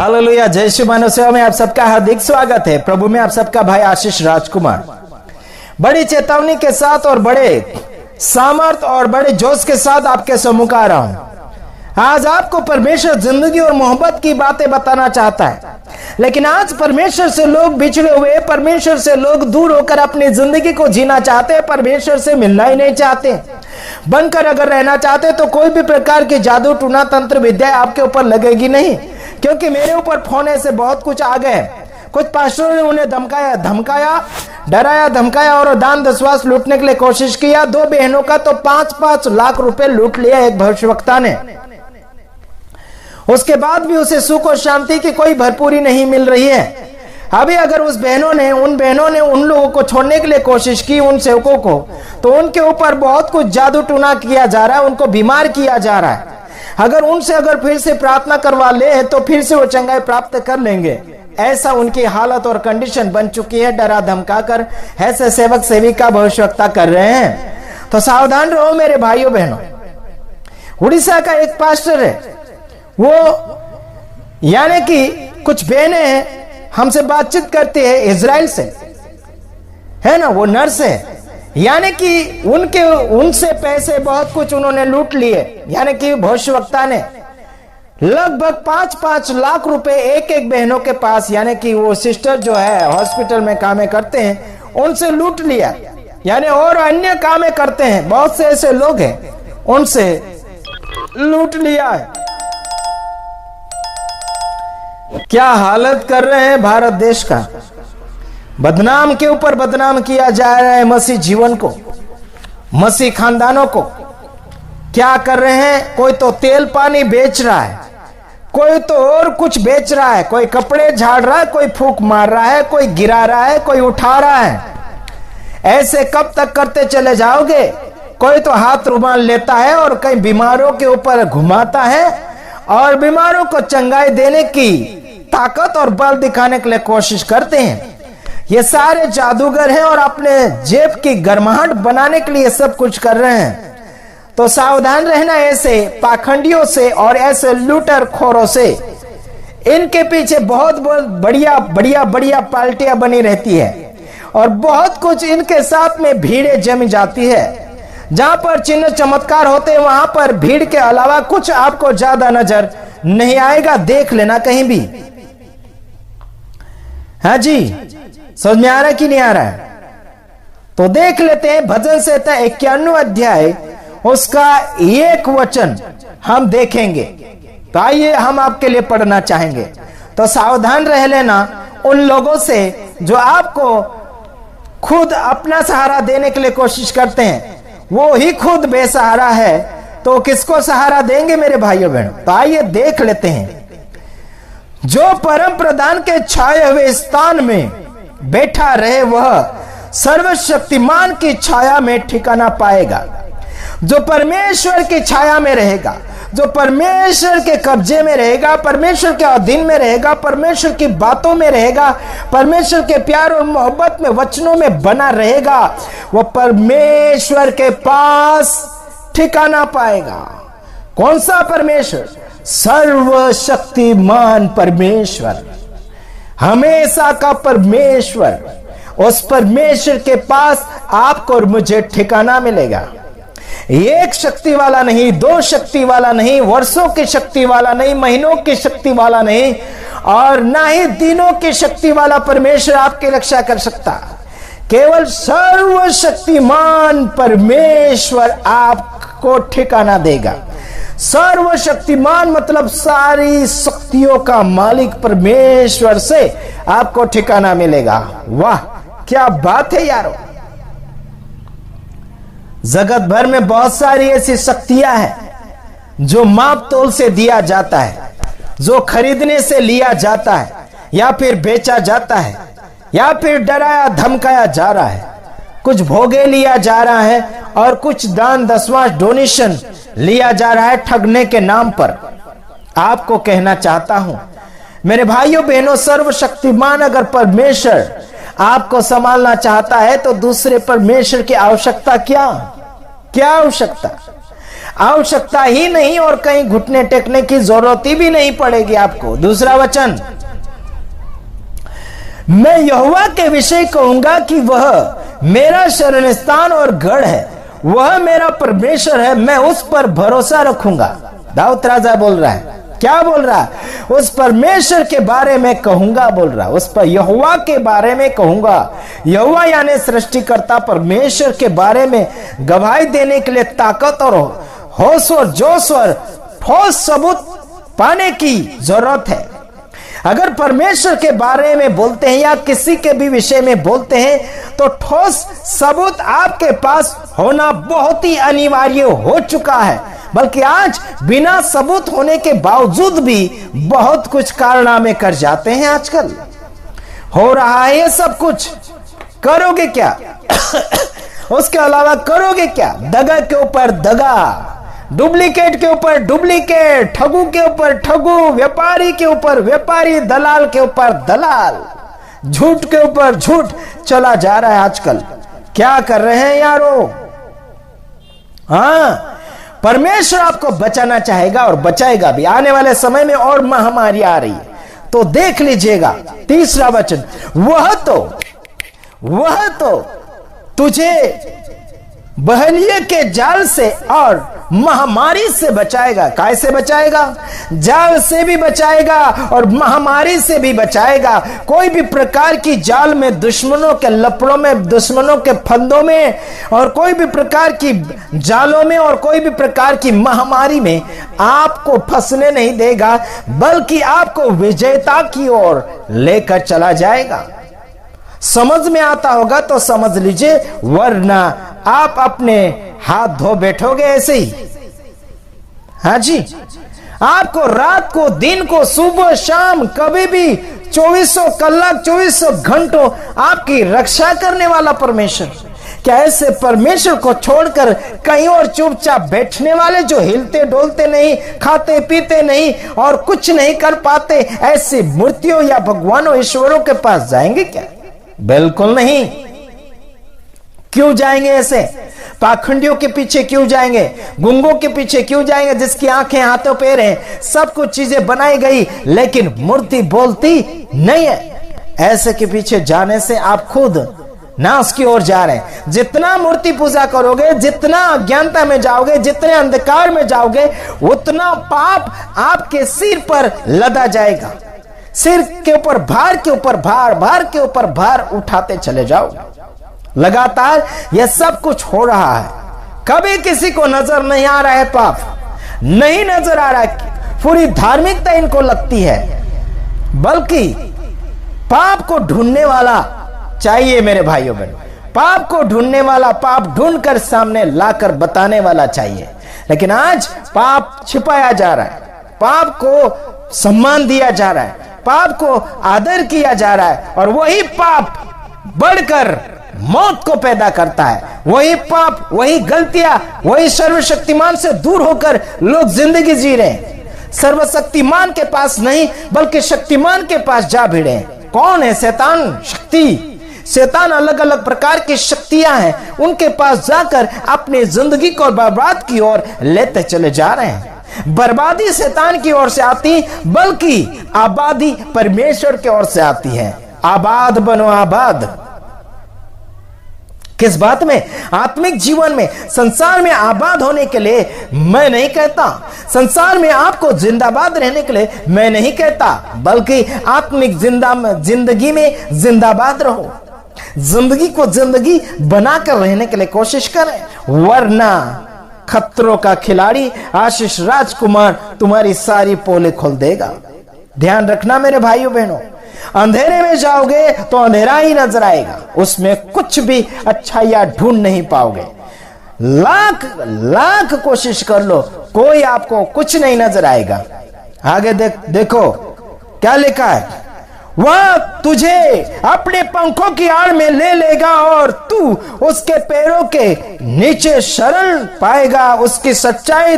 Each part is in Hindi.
हालेलुया। जय श्री मानव सेवा में आप सबका हार्दिक स्वागत है। प्रभु में आप सबका भाई आशीष राजकुमार बड़ी चेतावनी के साथ और बड़े सामर्थ और बड़े जोश के साथ आपके सम्मुख आ रहा हूं। आज आपको परमेश्वर जिंदगी और मोहब्बत की बातें बताना चाहता है, लेकिन आज परमेश्वर से लोग बिछड़े हुए, परमेश्वर से लोग दूर होकर अपनी जिंदगी को जीना चाहते हैं, परमेश्वर से मिलना ही नहीं चाहते। बनकर अगर रहना चाहते तो कोई भी प्रकार की जादू टूना तंत्र विद्या आपके ऊपर लगेगी नहीं, क्योंकि मेरे ऊपर फोन ऐसे बहुत कुछ आ गए। कुछ पास्टरों ने उन्हें डराया धमकाया और दान दसवास लूटने के लिए कोशिश किया। 2 बहनों का तो 5-5 लाख रुपए लूट लिया एक भविष्यवक्ता ने। उसके बाद भी उसे सुख और शांति की कोई भरपूरी नहीं मिल रही है। अभी अगर उन बहनों ने उन लोगों को छोड़ने के लिए कोशिश की, उन सेवकों को, तो उनके ऊपर बहुत कुछ जादू टूना किया जा रहा है, उनको बीमार किया जा रहा है। अगर फिर से प्रार्थना करवा ले तो फिर से वो चंगाई प्राप्त कर लेंगे। ऐसा उनकी हालत और कंडीशन बन चुकी है। डरा धमका कर ऐसे सेवक सेविका भविष्यवक्ता कर रहे हैं। तो सावधान रहो मेरे भाइयों बहनों। उड़ीसा का एक पास्टर है, वो यानी कि कुछ बहनें हैं, हमसे बातचीत करते हैं इजराइल से, है ना, वो नर्स है, यानी कि उनसे पैसे बहुत कुछ उन्होंने लूट लिए। यानी कि भविष्यवक्ता ने लगभग 5-5 लाख रुपए एक बहनों के पास, यानी कि वो सिस्टर जो है हॉस्पिटल में कामें करते हैं, उनसे लूट लिया। यानी और अन्य कामें करते हैं, बहुत से ऐसे लोग हैं, उनसे लूट लिया है। क्या हालत कर रहे हैं भारत देश का। बदनाम के ऊपर बदनाम किया जा रहा है मसीह जीवन को, मसीह खानदानों को। क्या कर रहे हैं? कोई तो तेल पानी बेच रहा है, कोई तो और कुछ बेच रहा है, कोई कपड़े झाड़ रहा है, कोई फूंक मार रहा है, कोई गिरा रहा है, कोई उठा रहा है। ऐसे कब तक करते चले जाओगे? कोई तो हाथ रुमाल लेता है और कई बीमारों के ऊपर घुमाता है और बीमारों को चंगाई देने की ताकत और बल दिखाने के लिए कोशिश करते हैं। ये सारे जादूगर हैं और अपने जेब की गर्माहट बनाने के लिए सब कुछ कर रहे हैं। तो सावधान रहना ऐसे पाखंडियों से और ऐसे लूटर खोरों से। इनके पीछे बहुत बढ़िया पार्टियां बनी रहती है और बहुत कुछ इनके साथ में भीड़ें जम जाती है। जहां पर चिन्ह चमत्कार होते हैं वहां पर भीड़ के अलावा कुछ आपको ज्यादा नजर नहीं आएगा। देख लेना कहीं भी। हाँ जी, समझ में आ रहा है कि नहीं आ रहा है? तो देख लेते हैं भजन संहिता 91 अध्याय उसका 1 वचन हम देखेंगे। तो आइए हम आपके लिए पढ़ना चाहेंगे। तो सावधान रह लेना उन लोगों से जो आपको खुद अपना सहारा देने के लिए कोशिश करते हैं, वो ही खुद बेसहारा है, तो किसको सहारा देंगे मेरे भाइयों बहनों? तो आइए देख लेते हैं। जो परम प्रधान के छाए हुए स्थान में बैठा रहे वह सर्वशक्तिमान की छाया में ठिकाना पाएगा। जो परमेश्वर की छाया में रहेगा, जो परमेश्वर के कब्जे में रहेगा, परमेश्वर के अधीन में रहेगा, परमेश्वर की बातों में रहेगा, परमेश्वर के प्यार और मोहब्बत में वचनों में बना रहेगा, वो परमेश्वर के पास ठिकाना पाएगा। कौन सा परमेश्वर? सर्वशक्तिमान परमेश्वर, हमेशा का परमेश्वर। उस परमेश्वर के पास आपको और मुझे ठिकाना मिलेगा। एक शक्ति वाला नहीं, 2 शक्ति वाला नहीं, वर्षों की शक्ति वाला नहीं, महीनों की शक्ति वाला नहीं, और ना ही दिनों की शक्ति वाला परमेश्वर आपकी रक्षा कर सकता। केवल सर्वशक्तिमान परमेश्वर आपको ठिकाना देगा। सर्वशक्तिमान मतलब सारी शक्तियों का मालिक परमेश्वर से आपको ठिकाना मिलेगा। वाह क्या बात है यारो। जगत भर में बहुत सारी ऐसी शक्तियां हैं जो माप तोल से दिया जाता है, जो खरीदने से लिया जाता है, या फिर बेचा जाता है, या फिर डराया धमकाया जा रहा है। कुछ भोगे लिया जा रहा है और कुछ दान दसवां डोनेशन लिया जा रहा है ठगने के नाम पर। आपको कहना चाहता हूं मेरे भाइयों बहनों, सर्वशक्तिमान अगर परमेश्वर आपको संभालना चाहता है तो दूसरे परमेश्वर की आवश्यकता क्या आवश्यकता? आवश्यकता ही नहीं और कहीं घुटने टेकने की जरूरत ही भी नहीं पड़ेगी आपको। दूसरा वचन, मैं यहोवा के विषय कहूंगा कि वह मेरा शरण स्थान और गढ़ है, वह मेरा परमेश्वर है, मैं उस पर भरोसा रखूंगा। दाऊद राजा बोल रहा है, क्या बोल रहा है? उस परमेश्वर के बारे में कहूंगा बोल रहा है, उस पर यहोवा के बारे में कहूंगा। यहोवा यानी सृष्टिकर्ता परमेश्वर के बारे में गवाही देने के लिए ताकत और होश और जोश और ठोस सबूत पाने की जरूरत है। अगर परमेश्वर के बारे में बोलते हैं या किसी के भी विषय में बोलते हैं तो ठोस सबूत आपके पास होना बहुत ही अनिवार्य हो चुका है। बल्कि आज बिना सबूत होने के बावजूद भी बहुत कुछ कारनामे कर जाते हैं। आजकल हो रहा है ये सब कुछ, करोगे क्या? उसके अलावा करोगे क्या? दगा के ऊपर दगा, डुप्लीकेट के ऊपर डुप्लीकेट, ठगू के ऊपर ठगू, व्यापारी के ऊपर व्यापारी, दलाल के ऊपर दलाल, झूठ के ऊपर झूठ चला जा रहा है आजकल। क्या कर रहे हैं यारो? हाँ, परमेश्वर आपको बचाना चाहेगा और बचाएगा भी। आने वाले समय में और महामारी आ रही है तो देख लीजिएगा। तीसरा वचन, वह तो तुझे बहलिये के जाल से और महामारी से बचाएगा। काय से बचाएगा? जाल से भी बचाएगा और महामारी से भी बचाएगा। कोई भी प्रकार की जाल में, दुश्मनों के लपड़ों में, दुश्मनों के फंदों में और कोई भी प्रकार की जालों में और कोई भी प्रकार की महामारी में आपको फंसने नहीं देगा, बल्कि आपको विजेता की ओर लेकर चला जाएगा। समझ में आता होगा तो समझ लीजिए, वरना आप अपने हाथ धो बैठोगे ऐसे ही। हाँ जी, आपको रात को, दिन को, सुबह शाम, कभी भी 2400 कलाक 2400 घंटों आपकी रक्षा करने वाला परमेश्वर। क्या ऐसे परमेश्वर को छोड़कर कहीं और चुपचाप बैठने वाले, जो हिलते डोलते नहीं, खाते पीते नहीं और कुछ नहीं कर पाते, ऐसी मूर्तियों या भगवानों ईश्वरों के पास जाएंगे क्या? बिल्कुल नहीं। क्यों जाएंगे ऐसे? पाखंडियों के पीछे क्यों जाएंगे? गुंगों के पीछे क्यों जाएंगे? जिसकी आंखें हाथों पैर हैं, सब कुछ चीजें बनाई गई लेकिन मूर्ति बोलती नहीं है। ऐसे के पीछे जाने से आप खुद नाश की ओर जा रहे हैं। जितना मूर्ति पूजा करोगे, जितना अज्ञानता में जाओगे, जितने अंधकार में जाओगे, उतना पाप आपके सिर पर लदा जाएगा। सिर के ऊपर भार के ऊपर भार, भार के ऊपर भार उठाते चले जाओ। लगातार यह सब कुछ हो रहा है। कभी किसी को नजर नहीं आ रहा है, पाप नहीं नजर आ रहा है, पूरी धार्मिकता इनको लगती है, बल्कि पाप को ढूंढने वाला चाहिए मेरे भाइयों बहनों। पाप को ढूंढने वाला, पाप ढूंढकर सामने लाकर बताने वाला चाहिए। लेकिन आज पाप छिपाया जा रहा है, पाप को सम्मान दिया जा रहा है, पाप को आदर किया जा रहा है, और वही पाप बढ़कर मौत को पैदा करता है। वही पाप, वही गलतियां, वही सर्वशक्तिमान से दूर होकर लोग जिंदगी जी रहे हैं। सर्वशक्तिमान के पास नहीं बल्कि शक्तिमान के पास जा भिड़े। कौन है? शैतान शक्ति। शैतान अलग अलग प्रकार की शक्तियां हैं, उनके पास जाकर अपनी जिंदगी को बर्बाद की ओर लेते चले जा रहे हैं। बर्बादी शैतान की ओर से आती, बल्कि आबादी परमेश्वर की ओर से आती है। आबाद बनो, आबाद। किस बात में? आत्मिक जीवन में, संसार में आबाद होने के लिए मैं नहीं कहता, संसार में आपको जिंदाबाद रहने के लिए मैं नहीं कहता, बल्कि आत्मिक जिंदगी में जिंदाबाद रहो। जिंदगी को जिंदगी बनाकर रहने के लिए कोशिश करें, वरना खतरों का खिलाड़ी आशीष राजकुमार तुम्हारी सारी पोले खोल देगा। ध्यान रखना मेरे भाइयों बहनों, अंधेरे में जाओगे तो अंधेरा ही नजर आएगा, उसमें कुछ भी अच्छाइयां ढूंढ नहीं पाओगे। लाख कोशिश कर लो, कोई आपको कुछ नहीं नजर आएगा। आगे देखो क्या लिखा है, वह तुझे अपने पंखों की आड़ में ले लेगा और तू उसके पैरों के नीचे शरण पाएगा। उसकी सच्चाई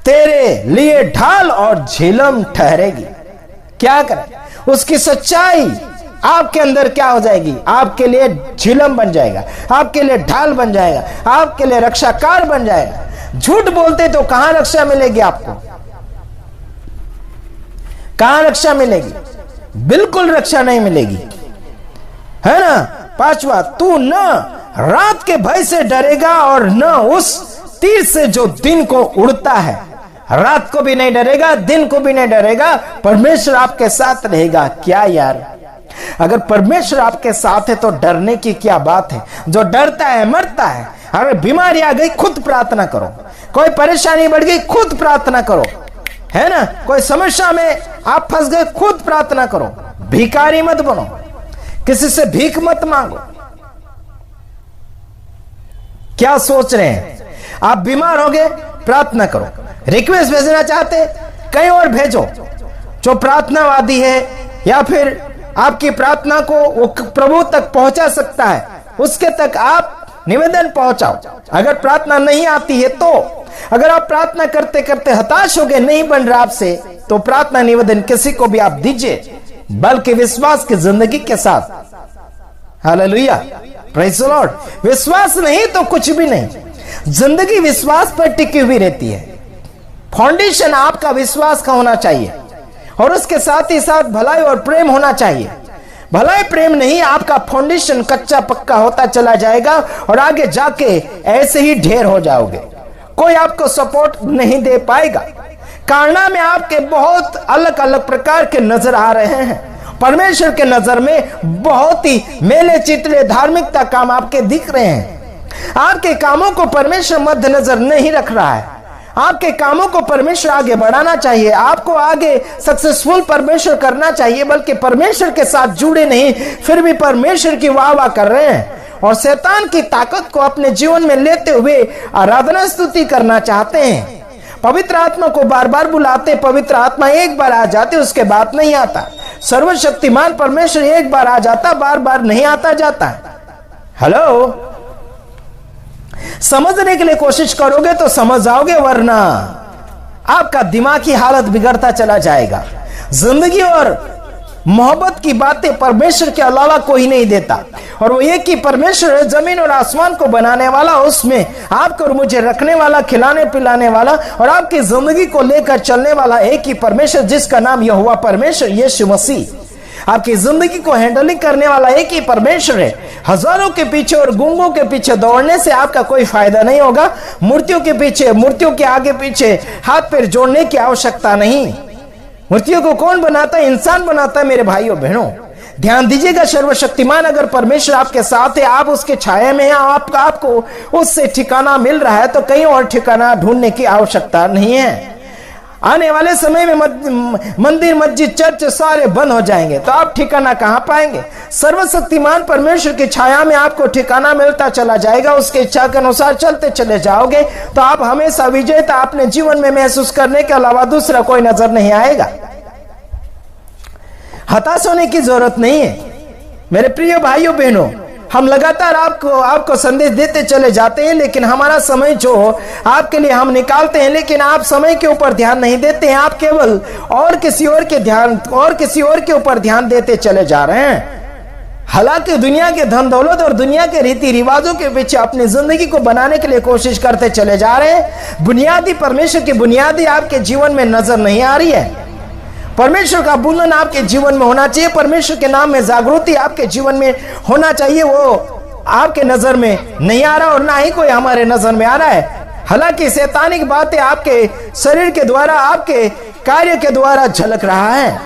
तेरे लिए ढाल और झिलम ठहरेगी। क्या करें? उसकी सच्चाई आपके अंदर क्या हो जाएगी? आपके लिए झिलम बन जाएगा, आपके लिए ढाल बन जाएगा, आपके लिए रक्षाकार बन जाएगा। झूठ बोलते तो कहां रक्षा मिलेगी आपको? कहां रक्षा मिलेगी? बिल्कुल रक्षा नहीं मिलेगी, है ना। पांचवा, तू न रात के भय से डरेगा और न उस तीर से जो दिन को उड़ता है। रात को भी नहीं डरेगा, दिन को भी नहीं डरेगा, परमेश्वर आपके साथ रहेगा। क्या यार, अगर परमेश्वर आपके साथ है तो डरने की क्या बात है। जो डरता है मरता है। अगर बीमारी आ गई खुद प्रार्थना करो, कोई परेशानी बढ़ गई खुद प्रार्थना करो, है ना। कोई समस्या में आप फंस गए खुद प्रार्थना करो। भिखारी मत बनो, किसी से भीख मत मांगो। क्या सोच रहे हैं? आप बीमार हो गए, प्रार्थना करो। रिक्वेस्ट भेजना चाहते कहीं और भेजो। जो प्रार्थनावादी है या फिर आपकी प्रार्थना को वो प्रभु तक पहुंचा सकता है, उसके तक आप निवेदन पहुंचाओ। अगर प्रार्थना नहीं आती है तो, अगर आप प्रार्थना करते करते हताश हो गए, नहीं बन रहा आपसे, तो प्रार्थना निवेदन किसी को भी आप दीजिए, बल्कि विश्वास की जिंदगी के साथ। Hallelujah, praise the Lord. विश्वास नहीं तो कुछ भी नहीं। जिंदगी विश्वास पर टिकी हुई रहती है। फाउंडेशन आपका विश्वास का होना चाहिए और उसके साथ ही साथ भलाई और प्रेम होना चाहिए। भलाई प्रेम नहीं, आपका फाउंडेशन कच्चा पक्का होता चला जाएगा और आगे जाके ऐसे ही ढेर हो जाओगे। कोई आपको सपोर्ट नहीं दे पाएगा। कारना में आपके बहुत अलग अलग प्रकार के नजर आ रहे हैं। परमेश्वर के नजर में बहुत ही मेले चितले धार्मिकता काम आपके दिख रहे हैं। आपके कामों को परमेश्वर मद्देनजर नहीं रख रहा है। आपके कामों को परमेश्वर आगे बढ़ाना चाहिए। आपको आगे सक्सेसफुल परमेश्वर करना चाहिए, बल्कि परमेश्वर के साथ जुड़े नहीं, फिर भी परमेश्वर की वाह वाह कर रहे हैं और शैतान की ताकत को अपने जीवन में लेते हुए आराधना स्तुति करना चाहते हैं। पवित्र आत्मा को बार बार बुलाते, पवित्र आत्मा एक बार आ जाते, उसके बाद नहीं आता। सर्वशक्तिमान परमेश्वर एक बार आ जाता, बार बार नहीं आता जाता। हेलो, समझने के लिए कोशिश करोगे तो समझ जाओगे, वरना आपका दिमागी हालत बिगड़ता चला जाएगा। जिंदगी और मोहब्बत की बातें परमेश्वर के अलावा कोई नहीं देता, और वो एक ही परमेश्वर है, जमीन और आसमान को बनाने वाला, उसमें आपको और मुझे रखने वाला, खिलाने पिलाने वाला और आपकी जिंदगी को लेकर चलने वाला एक ही परमेश्वर, जिसका नाम यहोवा परमेश्वर यीशु मसीह। आपकी जिंदगी को हैंडलिंग करने वाला एक ही परमेश्वर है। हजारों के पीछे और गुंगों के पीछे दौड़ने से आपका कोई फायदा नहीं होगा। मूर्तियों के पीछे, मूर्तियों के आगे पीछे हाथ पैर जोड़ने की आवश्यकता नहीं। मूर्तियों को कौन बनाता है? इंसान बनाता है मेरे भाइयों बहनों। ध्यान दीजिएगा, सर्वशक्तिमान अगर परमेश्वर आपके साथ है, आप उसके छाया में हैं, आपको उससे ठिकाना मिल रहा है, तो कहीं और ठिकाना ढूंढने की आवश्यकता नहीं है। आने वाले समय में मंदिर मस्जिद चर्च सारे बंद हो जाएंगे, तो आप ठिकाना कहां पाएंगे? सर्वशक्तिमान परमेश्वर की छाया में आपको ठिकाना मिलता चला जाएगा। उसके इच्छा के अनुसार चलते चले जाओगे तो आप हमेशा विजेता अपने जीवन में महसूस करने के अलावा दूसरा कोई नजर नहीं आएगा। हताश होने की जरूरत नहीं है मेरे प्रिय भाइयों बहनों। हम लगातार आपको संदेश देते चले जाते हैं, लेकिन हमारा समय जो आपके लिए हम निकालते हैं, लेकिन आप समय के ऊपर ध्यान नहीं देते हैं। आप केवल और किसी और के ऊपर ध्यान देते चले जा रहे हैं। हालांकि दुनिया के धन दौलत और दुनिया के रीति रिवाजों के पीछे अपनी जिंदगी को बनाने के लिए कोशिश करते चले जा रहे हैं। बुनियादी परमेश्वर की बुनियादी आपके जीवन में नजर नहीं आ रही है। परमेश्वर का बुंदन आपके जीवन में होना चाहिए। परमेश्वर के नाम में जागृति आपके जीवन में होना चाहिए। वो आपके नजर में नहीं आ रहा और ना ही कोई हमारे नजर में आ रहा है। हालांकि शैतानिक बातें आपके शरीर के द्वारा, आपके कार्य के द्वारा झलक रहा है।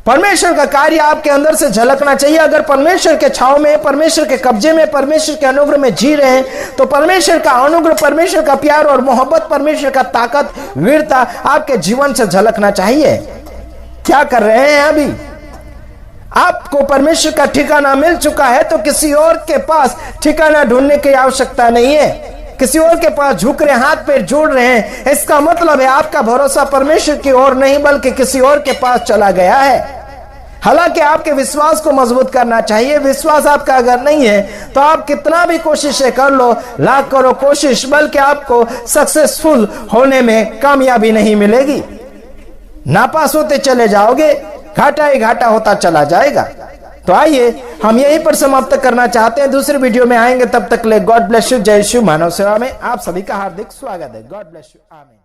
परमेश्वर का कार्य आपके अंदर से झलकना चाहिए। अगर परमेश्वर के छाव में, परमेश्वर के कब्जे में, परमेश्वर के अनुग्रह में जी रहे हैं, तो परमेश्वर का अनुग्रह, परमेश्वर का प्यार और मोहब्बत, परमेश्वर का ताकत, वीरता आपके जीवन से झलकना चाहिए। क्या कर रहे हैं अभी? आपको परमेश्वर का ठिकाना मिल चुका है, तो किसी और के पास ठिकाना ढूंढने की आवश्यकता नहीं है। किसी और के पास झुक रहे, हाथ पैर जोड़ रहे हैं, इसका मतलब है आपका भरोसा परमेश्वर की ओर नहीं बल्कि किसी और के पास चला गया है। हालांकि आपके विश्वास को मजबूत करना चाहिए। विश्वास आपका अगर नहीं है तो आप कितना भी कोशिशें कर लो, लाख करो कोशिश, बल्कि आपको सक्सेसफुल होने में कामयाबी नहीं मिलेगी। नापास होते चले जाओगे, घाटा ही घाटा होता चला जाएगा। तो आइए हम यहीं पर समाप्त करना चाहते हैं, दूसरे वीडियो में आएंगे। तब तक ले गॉड ब्लेस यू। जय शिव। मानव सेवा में आप सभी का हार्दिक स्वागत है। God bless you. आमीन।